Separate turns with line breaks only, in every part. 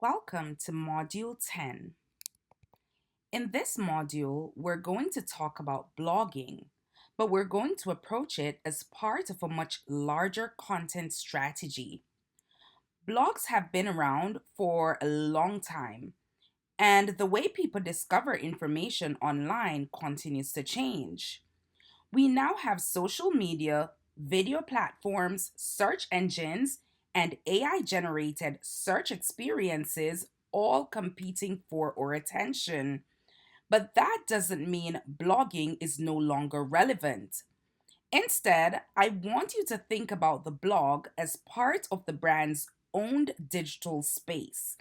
Welcome to Module 10. In this module, we're going to talk about blogging, but we're going to approach it as part of a much larger content strategy. Blogs have been around for a long time, and the way people discover information online continues to change. We now have social media, video platforms, search engines, and AI generated search experiences all competing for our attention. But that doesn't mean blogging is no longer relevant. Instead, I want you to think about the blog as part of the brand's owned digital space,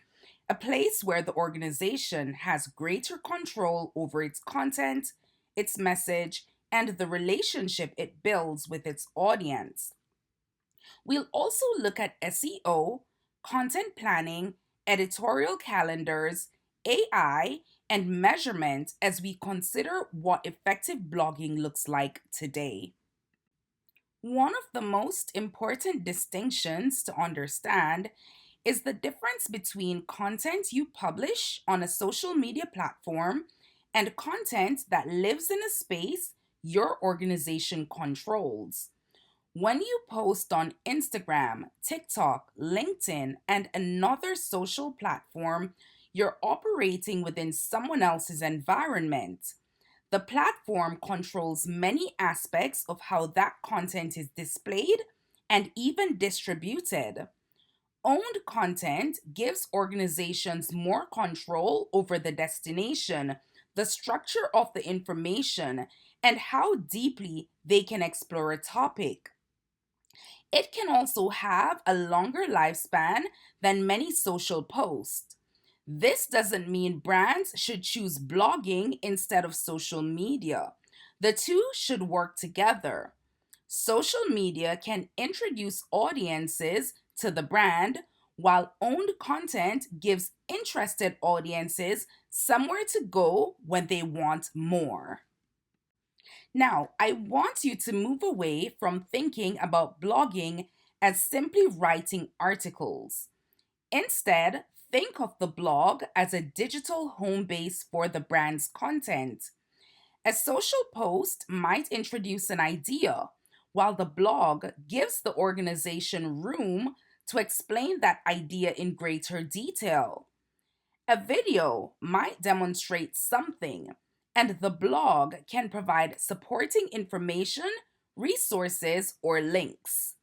a place where the organization has greater control over its content, its message, and the relationship it builds with its audience. We'll also look at SEO, content planning, editorial calendars, AI, and measurement as we consider what effective blogging looks like today. One of the most important distinctions to understand is the difference between content you publish on a social media platform and content that lives in a space your organization controls. When you post on Instagram, TikTok, LinkedIn, and another social platform, you're operating within someone else's environment. The platform controls many aspects of how that content is displayed and even distributed. Owned content gives organizations more control over the destination, the structure of the information, and how deeply they can explore a topic. It can also have a longer lifespan than many social posts. This doesn't mean brands should choose blogging instead of social media. The two should work together. Social media can introduce audiences to the brand, while owned content gives interested audiences somewhere to go when they want more. Now, I want you to move away from thinking about blogging as simply writing articles. Instead, think of the blog as a digital home base for the brand's content. A social post might introduce an idea, while the blog gives the organization room to explain that idea in greater detail. A video might demonstrate something, and the blog can provide supporting information, resources, or links.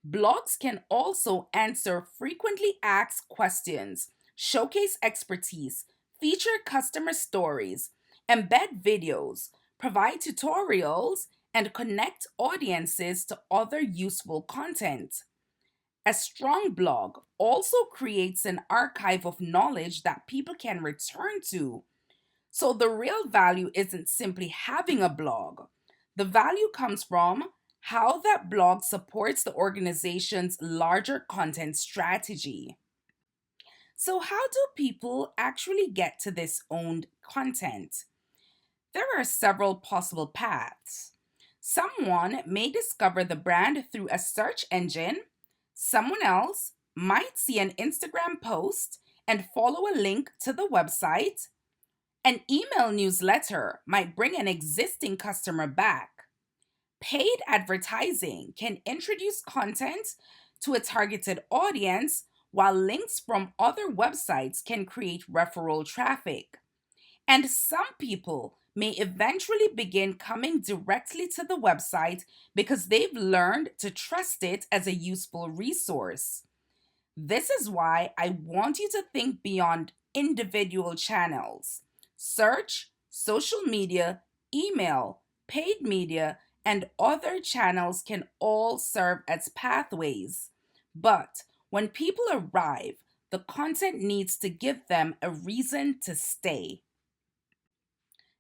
Blogs can also answer frequently asked questions, showcase expertise, feature customer stories, embed videos, provide tutorials, and connect audiences to other useful content. A strong blog also creates an archive of knowledge that people can return to. So the real value isn't simply having a blog. The value comes from how that blog supports the organization's larger content strategy. So, how do people actually get to this owned content? There are several possible paths. Someone may discover the brand through a search engine. Someone else might see an Instagram post and follow a link to the website. An email newsletter might bring an existing customer back. Paid advertising can introduce content to a targeted audience, while links from other websites can create referral traffic. And some people may eventually begin coming directly to the website because they've learned to trust it as a useful resource. This is why I want you to think beyond individual channels. Search, social media, email, paid media, and other channels can all serve as pathways. But when people arrive, the content needs to give them a reason to stay.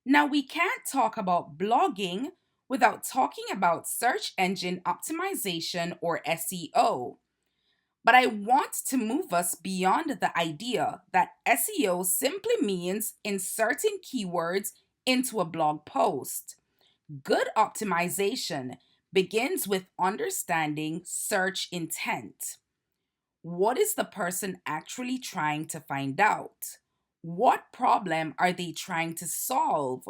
Now, we can't talk about blogging without talking about search engine optimization or SEO. But I want to move us beyond the idea that SEO simply means inserting keywords into a blog post. Good optimization begins with understanding search intent. What is the person actually trying to find out? What problem are they trying to solve?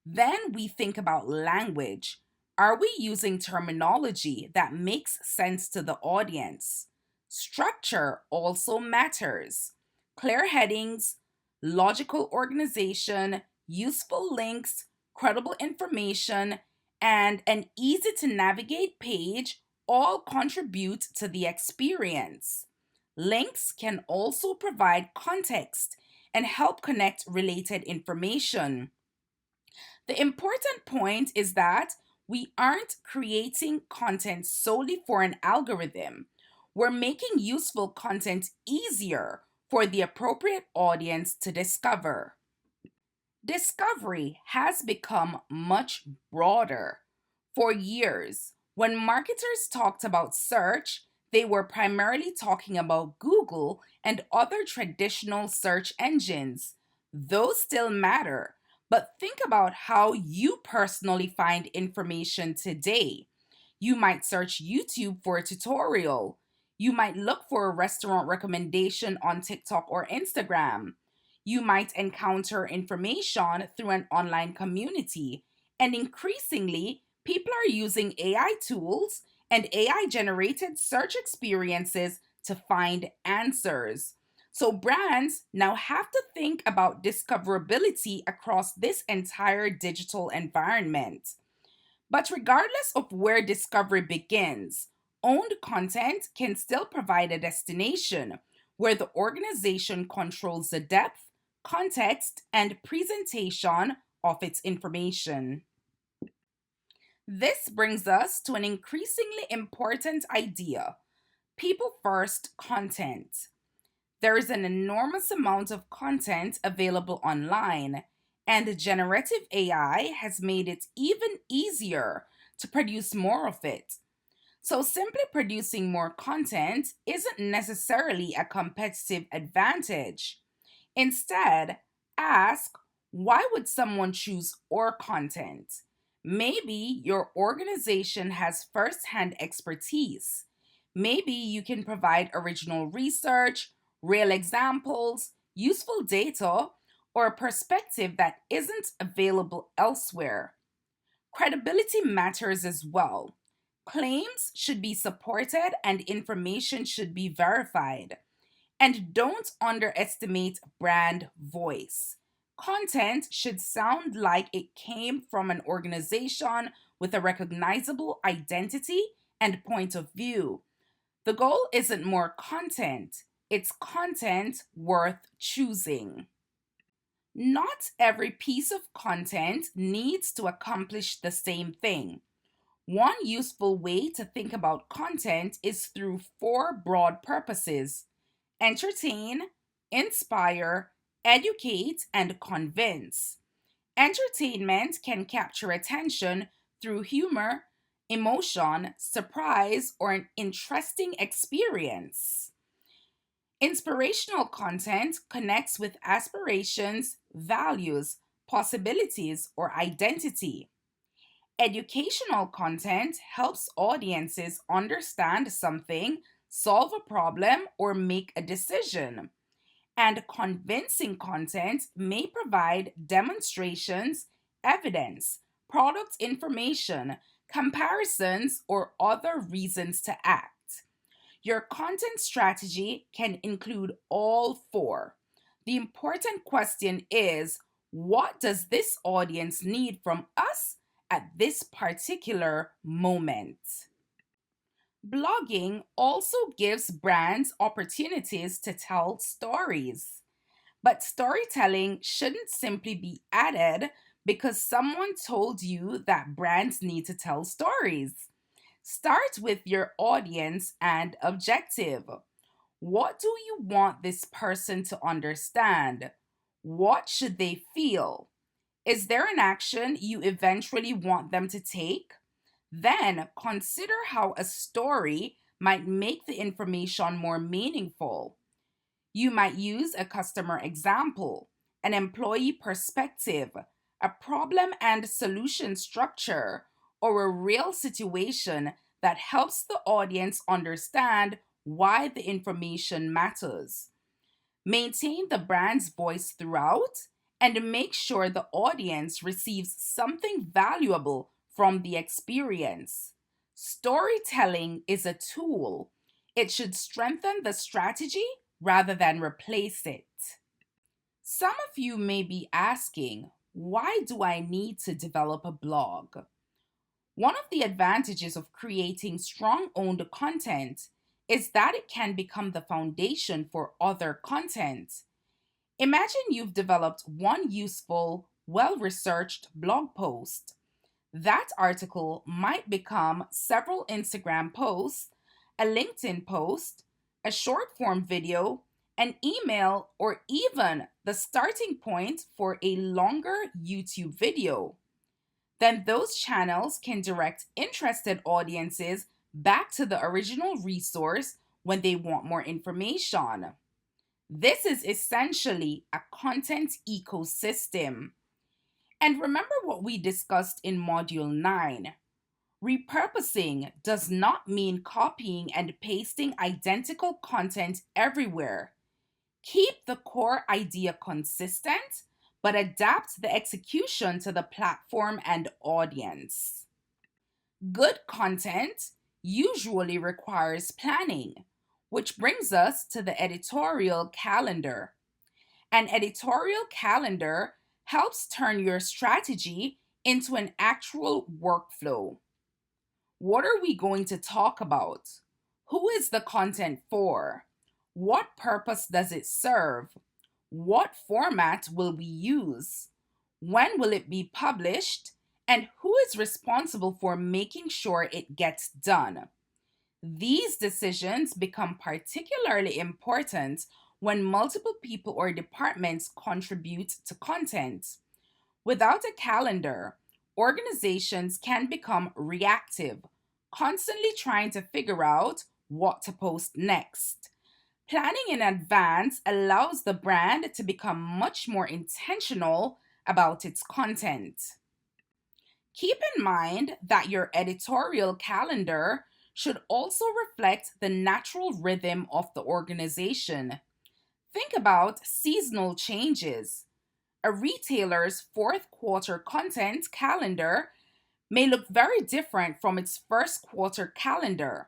Then we think about language. Are we using terminology that makes sense to the audience? Structure also matters. Clear headings, logical organization, useful links, credible information, and an easy to navigate page all contribute to the experience. Links can also provide context and help connect related information. The important point is that we aren't creating content solely for an algorithm. We're making useful content easier for the appropriate audience to discover. Discovery has become much broader. For years, when marketers talked about search, they were primarily talking about Google and other traditional search engines. Those still matter, but think about how you personally find information today. You might search YouTube for a tutorial. You might look for a restaurant recommendation on TikTok or Instagram. You might encounter information through an online community. And increasingly, people are using AI tools and AI generated search experiences to find answers. So, brands now have to think about discoverability across this entire digital environment. But regardless of where discovery begins, owned content can still provide a destination where the organization controls the depth, context, and presentation of its information. This brings us to an increasingly important idea: people first content. There is an enormous amount of content available online, and generative AI has made it even easier to produce more of it. So, simply producing more content isn't necessarily a competitive advantage. Instead, ask, why would someone choose our content? Maybe your organization has firsthand expertise. Maybe you can provide original research, real examples, useful data, or a perspective that isn't available elsewhere. Credibility matters as well. Claims should be supported and information should be verified. And don't underestimate brand voice. Content should sound like it came from an organization with a recognizable identity and point of view. The goal isn't more content, it's content worth choosing. Not every piece of content needs to accomplish the same thing. One useful way to think about content is through four broad purposes: entertain, inspire, educate, and convince. Entertainment can capture attention through humor, emotion, surprise, or an interesting experience. Inspirational content connects with aspirations, values, possibilities, or identity. Educational content helps audiences understand something, solve a problem, or make a decision. And convincing content may provide demonstrations, evidence, product information, comparisons, or other reasons to act. Your content strategy can include all four. The important question is, what does this audience need from us at this particular moment? Blogging also gives brands opportunities to tell stories. But storytelling shouldn't simply be added because someone told you that brands need to tell stories. Start with your audience and objective. What do you want this person to understand? What should they feel? Is there an action you eventually want them to take? Then consider how a story might make the information more meaningful. You might use a customer example, an employee perspective, a problem and solution structure, or a real situation that helps the audience understand why the information matters. Maintain the brand's voice throughout and make sure the audience receives something valuable from the experience. Storytelling is a tool. It should strengthen the strategy rather than replace it. Some of you may be asking, why do I need to develop a blog? One of the advantages of creating strong owned content is that it can become the foundation for other content. Imagine you've developed one useful, well researched blog post. That article might become several Instagram posts, a LinkedIn post, a short form video, an email, or even the starting point for a longer YouTube video. Then those channels can direct interested audiences back to the original resource when they want more information. This is essentially a content ecosystem. And remember what we discussed in Module 9. Repurposing does not mean copying and pasting identical content everywhere. Keep the core idea consistent, but adapt the execution to the platform and audience. Good content usually requires planning, which brings us to the editorial calendar. An editorial calendar helps turn your strategy into an actual workflow. What are we going to talk about? Who is the content for? What purpose does it serve? What format will we use? When will it be published? And who is responsible for making sure it gets done? These decisions become particularly important when multiple people or departments contribute to content. Without a calendar, organizations can become reactive, constantly trying to figure out what to post next. Planning in advance allows the brand to become much more intentional about its content. Keep in mind that your editorial calendar should also reflect the natural rhythm of the organization. Think about seasonal changes. A retailer's fourth quarter content calendar may look very different from its first quarter calendar.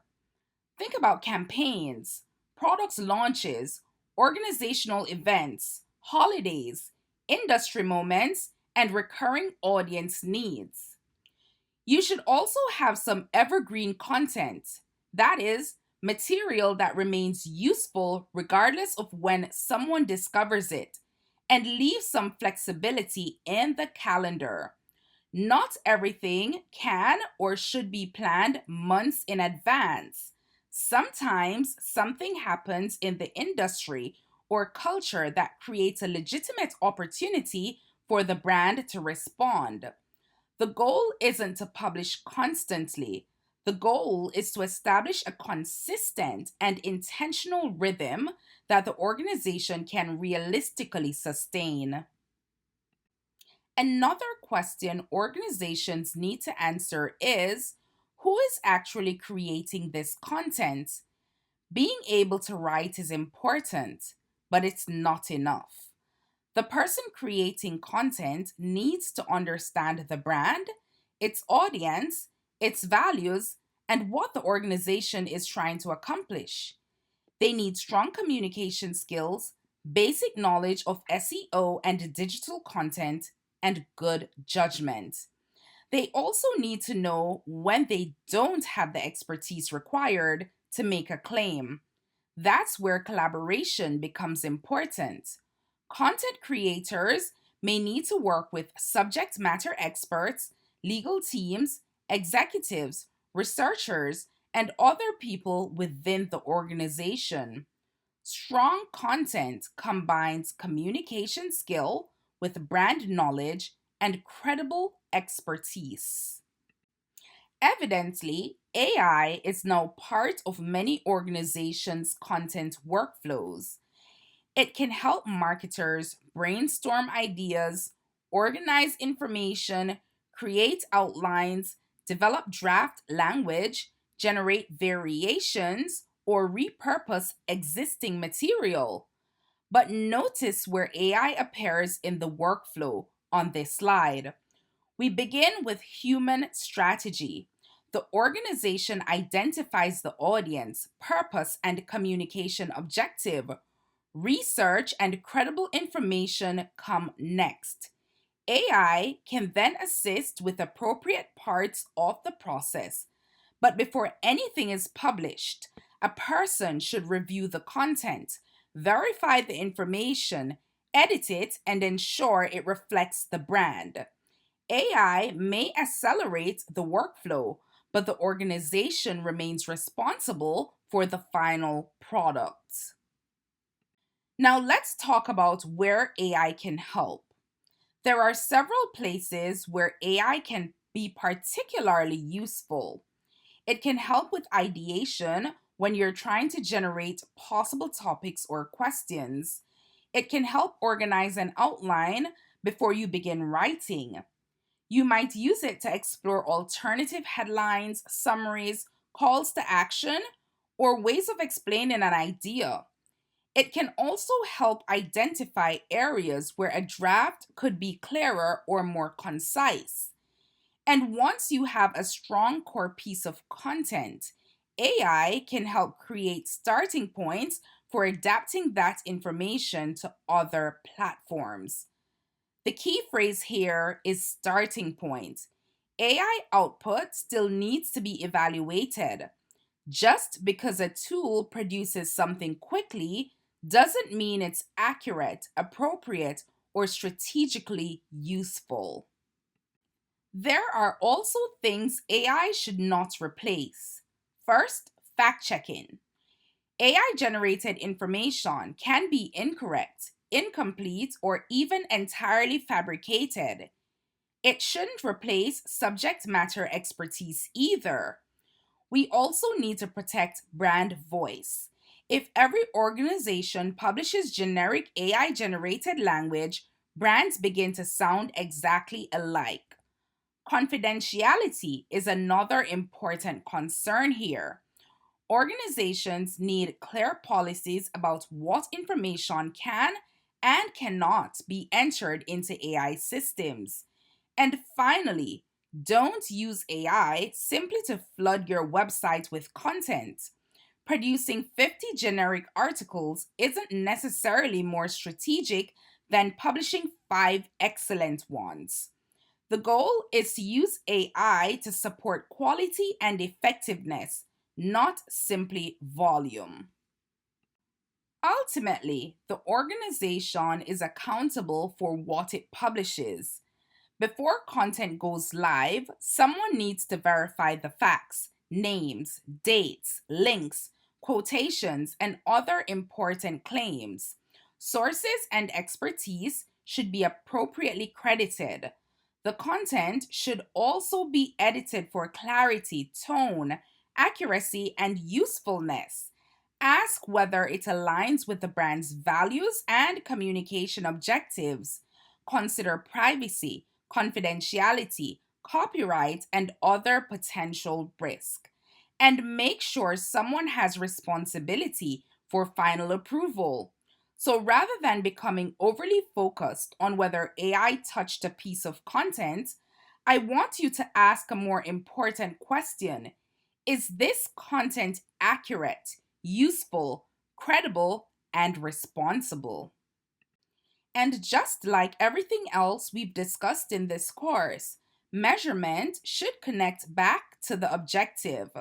Think about campaigns, product launches, organizational events, holidays, industry moments, and recurring audience needs. You should also have some evergreen content, that is, material that remains useful regardless of when someone discovers it, and leave some flexibility in the calendar. Not everything can or should be planned months in advance. Sometimes something happens in the industry or culture that creates a legitimate opportunity for the brand to respond. The goal isn't to publish constantly. The goal is to establish a consistent and intentional rhythm that the organization can realistically sustain. Another question organizations need to answer is, who is actually creating this content? Being able to write is important, but it's not enough. The person creating content needs to understand the brand, its audience, its values, and what the organization is trying to accomplish. They need strong communication skills, basic knowledge of SEO and digital content, and good judgment. They also need to know when they don't have the expertise required to make a claim. That's where collaboration becomes important. Content creators may need to work with subject matter experts, legal teams, executives, researchers, and other people within the organization. Strong content combines communication skill with brand knowledge and credible expertise. Evidently, AI is now part of many organizations' content workflows. It can help marketers brainstorm ideas, organize information, create outlines, develop draft language, generate variations, or repurpose existing material. But notice where AI appears in the workflow on this slide. We begin with human strategy. The organization identifies the audience, purpose, and communication objective. Research and credible information come next. AI can then assist with appropriate parts of the process, but before anything is published, a person should review the content, verify the information, edit it, and ensure it reflects the brand. AI may accelerate the workflow, but the organization remains responsible for the final product. Now, let's talk about where AI can help. There are several places where AI can be particularly useful. It can help with ideation when you're trying to generate possible topics or questions. It can help organize an outline before you begin writing. You might use it to explore alternative headlines, summaries, calls to action, or ways of explaining an idea. It can also help identify areas where a draft could be clearer or more concise. And once you have a strong core piece of content, AI can help create starting points for adapting that information to other platforms. The key phrase here is starting point. AI output still needs to be evaluated. Just because a tool produces something quickly doesn't mean it's accurate, appropriate, or strategically useful. There are also things AI should not replace. First, fact checking. AI generated information can be incorrect, incomplete, or even entirely fabricated. It shouldn't replace subject matter expertise either. We also need to protect brand voice. If every organization publishes generic AI generated language, brands begin to sound exactly alike. Confidentiality is another important concern here. Organizations need clear policies about what information can and cannot be entered into AI systems. And finally, don't use AI simply to flood your website with content. Producing 50 generic articles isn't necessarily more strategic than publishing 5 excellent ones. The goal is to use AI to support quality and effectiveness, not simply volume. Ultimately, the organization is accountable for what it publishes. Before content goes live, someone needs to verify the facts, names, dates, links, quotations, and other important claims. Sources and expertise should be appropriately credited. The content should also be edited for clarity, tone, accuracy, and usefulness. Ask whether it aligns with the brand's values and communication objectives. Consider privacy, confidentiality, copyright, and other potential risk. And make sure someone has responsibility for final approval. So rather than becoming overly focused on whether AI touched a piece of content, I want you to ask a more important question. Is this content accurate, useful, credible, and responsible? And just like everything else we've discussed in this course, measurement should connect back to the objective.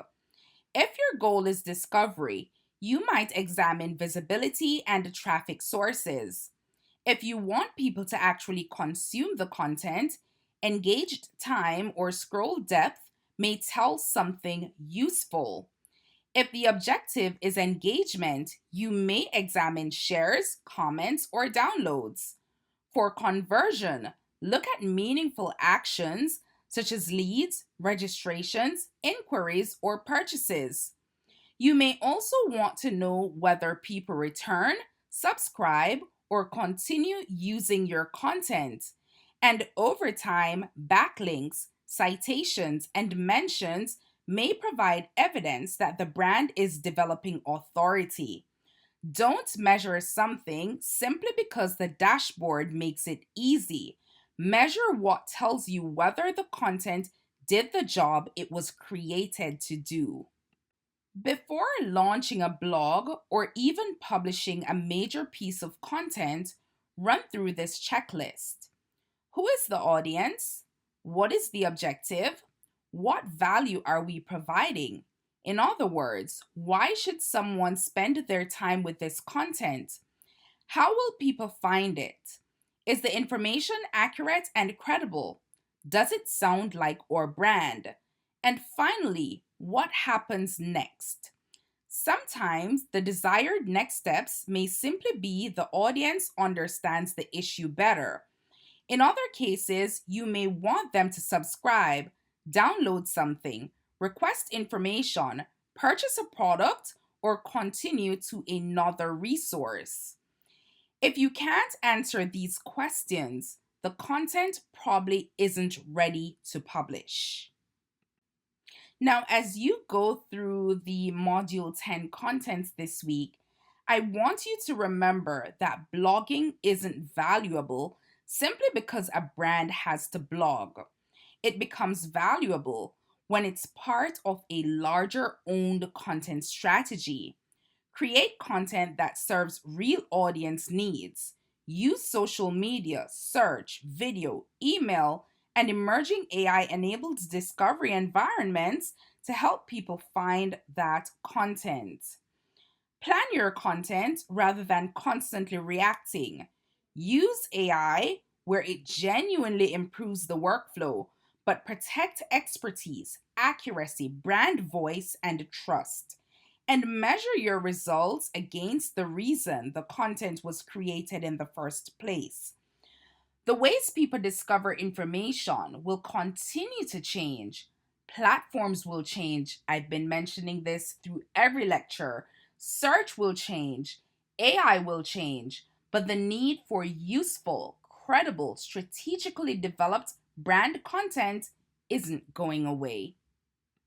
If your goal is discovery, you might examine visibility and traffic sources. If you want people to actually consume the content, engaged time or scroll depth may tell something useful. If the objective is engagement, you may examine shares, comments, or downloads. For conversion, look at meaningful actions such as leads, registrations, inquiries, or purchases. You may also want to know whether people return, subscribe, or continue using your content. And over time, backlinks, citations, and mentions may provide evidence that the brand is developing authority. Don't measure something simply because the dashboard makes it easy. Measure what tells you whether the content did the job it was created to do. Before launching a blog or even publishing a major piece of content, run through this checklist. Who is the audience? What is the objective? What value are we providing? In other words, why should someone spend their time with this content? How will people find it? Is the information accurate and credible? Does it sound like our brand? And finally, what happens next? Sometimes the desired next steps may simply be the audience understands the issue better. In other cases, you may want them to subscribe, download something, request information, purchase a product, or continue to another resource. If you can't answer these questions, the content probably isn't ready to publish. Now, as you go through the Module 10 contents this week, I want you to remember that blogging isn't valuable simply because a brand has to blog. It becomes valuable when it's part of a larger owned content strategy. Create content that serves real audience needs. Use social media, search, video, email, and emerging AI enabled discovery environments to help people find that content. Plan your content rather than constantly reacting. Use AI where it genuinely improves the workflow, but protect expertise, accuracy, brand voice, and trust. And measure your results against the reason the content was created in the first place. The ways people discover information will continue to change. Platforms will change. I've been mentioning this through every lecture. Search will change. AI will change. But the need for useful, credible, strategically developed brand content isn't going away.